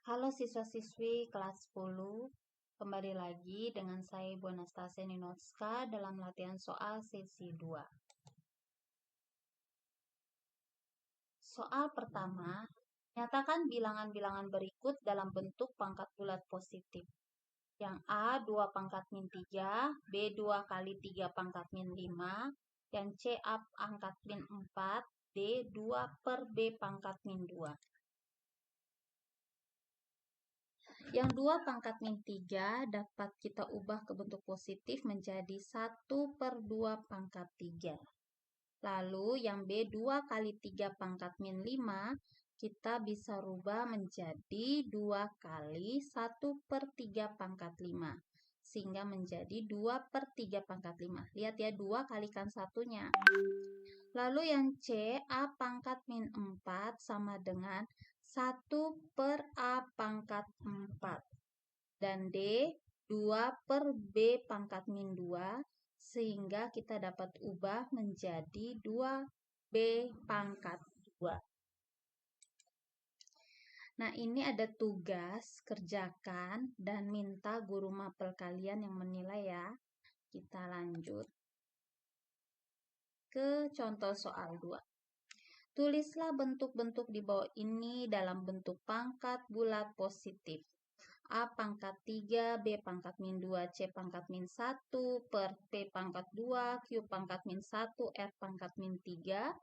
Halo siswa-siswi kelas 10, kembali lagi dengan saya Ibu Anastasia Ninotska dalam latihan soal sesi 2. Soal pertama, nyatakan bilangan-bilangan berikut dalam bentuk pangkat bulat positif. Yang A 2 pangkat min 3, B 2 kali 3 pangkat min 5, yang C A pangkat min 4, D 2 per B pangkat min 2. Yang 2 pangkat min 3 dapat kita ubah ke bentuk positif menjadi 1 per 2 pangkat 3. Lalu yang B 2 kali 3 pangkat min 5 kita bisa rubah menjadi 2 kali 1 per 3 pangkat 5. Sehingga menjadi 2 per 3 pangkat 5. Lihat ya, 2 kalikan satunya. Lalu yang C, A pangkat min 4 sama dengan 1 per A pangkat 4. Dan D, 2 per B pangkat min 2, sehingga kita dapat ubah menjadi 2B pangkat 2. Nah, ini ada tugas, kerjakan, dan minta guru mapel kalian yang menilai ya. Kita lanjut ke contoh soal 2. Tulislah bentuk-bentuk di bawah ini dalam bentuk pangkat bulat positif. A pangkat 3, B pangkat min 2, C pangkat min 1, per P pangkat 2, Q pangkat min 1, R pangkat min 3.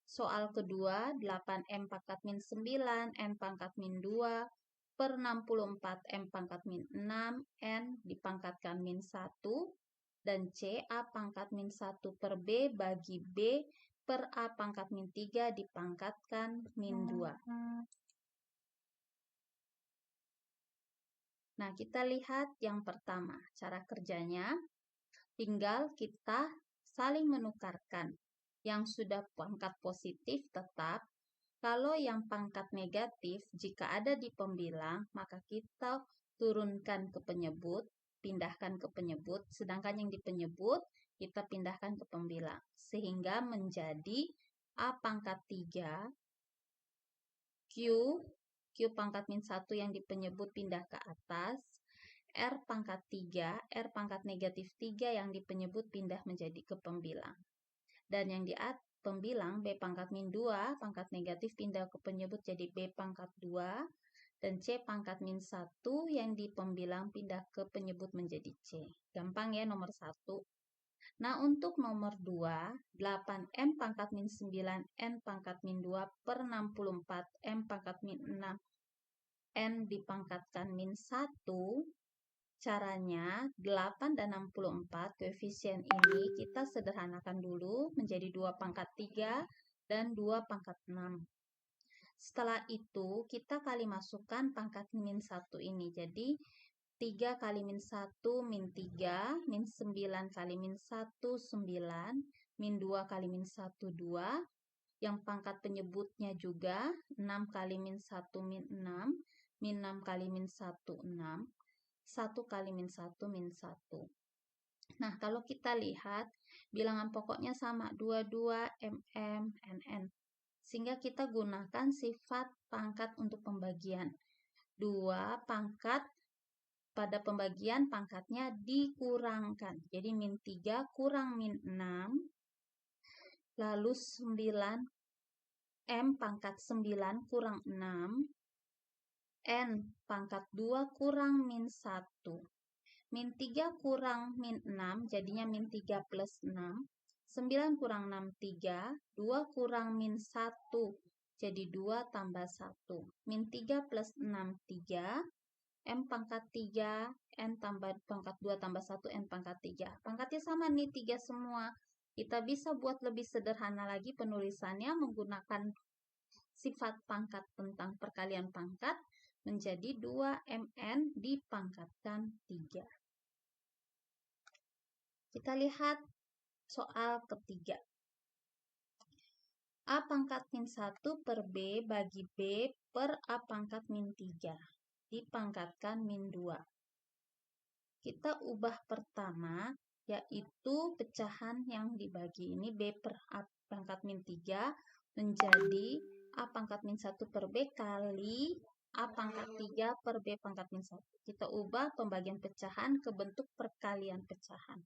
Soal kedua, 8M pangkat min 9, N pangkat min 2, per 64 M pangkat min 6, N dipangkatkan min 1, dan C A pangkat min 1 per B bagi B per A pangkat min 3 dipangkatkan min 2. Nah, kita lihat yang pertama. Cara kerjanya, tinggal kita saling menukarkan. Yang sudah pangkat positif tetap. Kalau yang pangkat negatif, jika ada di pembilang, maka kita turunkan ke penyebut, pindahkan ke penyebut. Sedangkan yang di penyebut, kita pindahkan ke pembilang. Sehingga menjadi A pangkat 3, Q pangkat min 1 yang di penyebut pindah ke atas, R pangkat 3, R pangkat negatif 3 yang di penyebut pindah menjadi ke pembilang. Dan yang di pembilang B pangkat min 2, pangkat negatif pindah ke penyebut jadi B pangkat 2, dan C pangkat min 1 yang di pembilang pindah ke penyebut menjadi C. Gampang ya nomor 1. Nah, untuk nomor 2, 8M pangkat min 9, N pangkat min 2 per 64, M pangkat min 6, N dipangkatkan min 1. Caranya, 8 dan 64, koefisien ini kita sederhanakan dulu menjadi 2 pangkat 3 dan 2 pangkat 6. Setelah itu, kita kali masukkan pangkat min 1 ini. Jadi, 3 kali min 1, min 3, min 9 kali min 1, 9, min 2 kali min 1, 2. Yang pangkat penyebutnya juga, 6 kali min 1, min 6, min 6 kali min 1, 6. 1 kali min 1, min 1. Nah, kalau kita lihat, bilangan pokoknya sama, 22, mm, nn. Sehingga kita gunakan sifat pangkat untuk pembagian. 2 pangkat, pada pembagian pangkatnya dikurangkan. Jadi min 3 kurang min 6, lalu 9, M pangkat 9 kurang 6, N pangkat 2 kurang min 1. Min 3 kurang min 6, jadinya min 3 plus 6. 9 kurang 6, 3. 2 kurang min 1, jadi 2 tambah 1. Min 3 plus 6, 3. M pangkat 3, N tambah pangkat 2 tambah 1, N pangkat 3. Pangkatnya sama nih, 3 semua. Kita bisa buat lebih sederhana lagi penulisannya menggunakan sifat pangkat tentang perkalian pangkat menjadi 2mn dipangkatkan 3. Kita lihat soal ketiga. A pangkat min 1 per B bagi B per A pangkat min 3 dipangkatkan min 2. Kita ubah pertama, yaitu pecahan yang dibagi ini B per A pangkat min 3 menjadi A pangkat min 1 per B kali A pangkat 3 per B pangkat min 1. Kita ubah pembagian pecahan ke bentuk perkalian pecahan.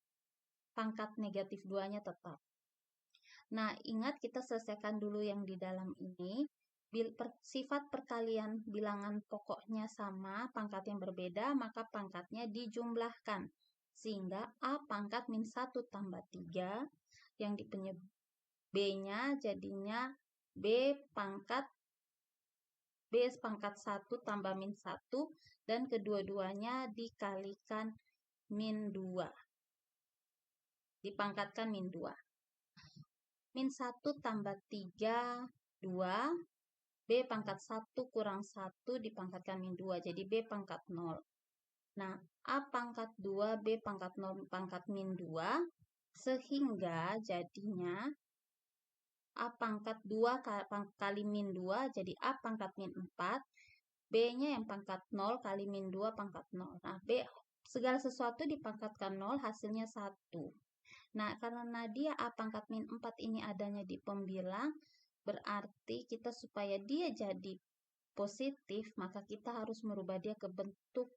Pangkat negatif 2-nya tetap. Nah, ingat kita selesaikan dulu yang di dalam ini. Sifat perkalian bilangan pokoknya sama, pangkat yang berbeda, maka pangkatnya dijumlahkan. Sehingga A pangkat min 1 tambah 3, yang di penyebut B-nya jadinya B pangkat 1 tambah min 1, dan kedua-duanya dikalikan min 2. Dipangkatkan min 2. Min 1 tambah 3, 2. B pangkat 1 kurang 1 dipangkatkan min 2. Jadi B pangkat 0. Nah, A pangkat 2, B pangkat 0, pangkat min 2. Sehingga jadinya A pangkat 2 kali min 2, jadi A pangkat min 4. B-nya yang pangkat 0 kali min 2 pangkat 0. Nah, B segala sesuatu dipangkatkan 0, hasilnya 1. Nah, karena dia A pangkat min 4 ini adanya di pembilang, berarti kita supaya dia jadi positif, maka kita harus merubah dia ke bentuk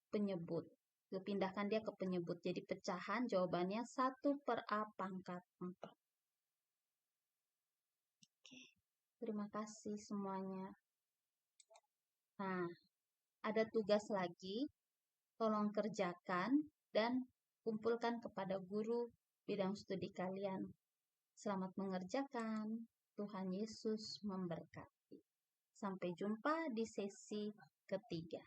penyebut. Pindahkan dia ke penyebut. Jadi pecahan jawabannya 1 per A pangkat 4. Oke, terima kasih semuanya. Nah, ada tugas lagi. Tolong kerjakan dan kumpulkan kepada guru bidang studi kalian. Selamat mengerjakan. Tuhan Yesus memberkati. Sampai jumpa di sesi ketiga.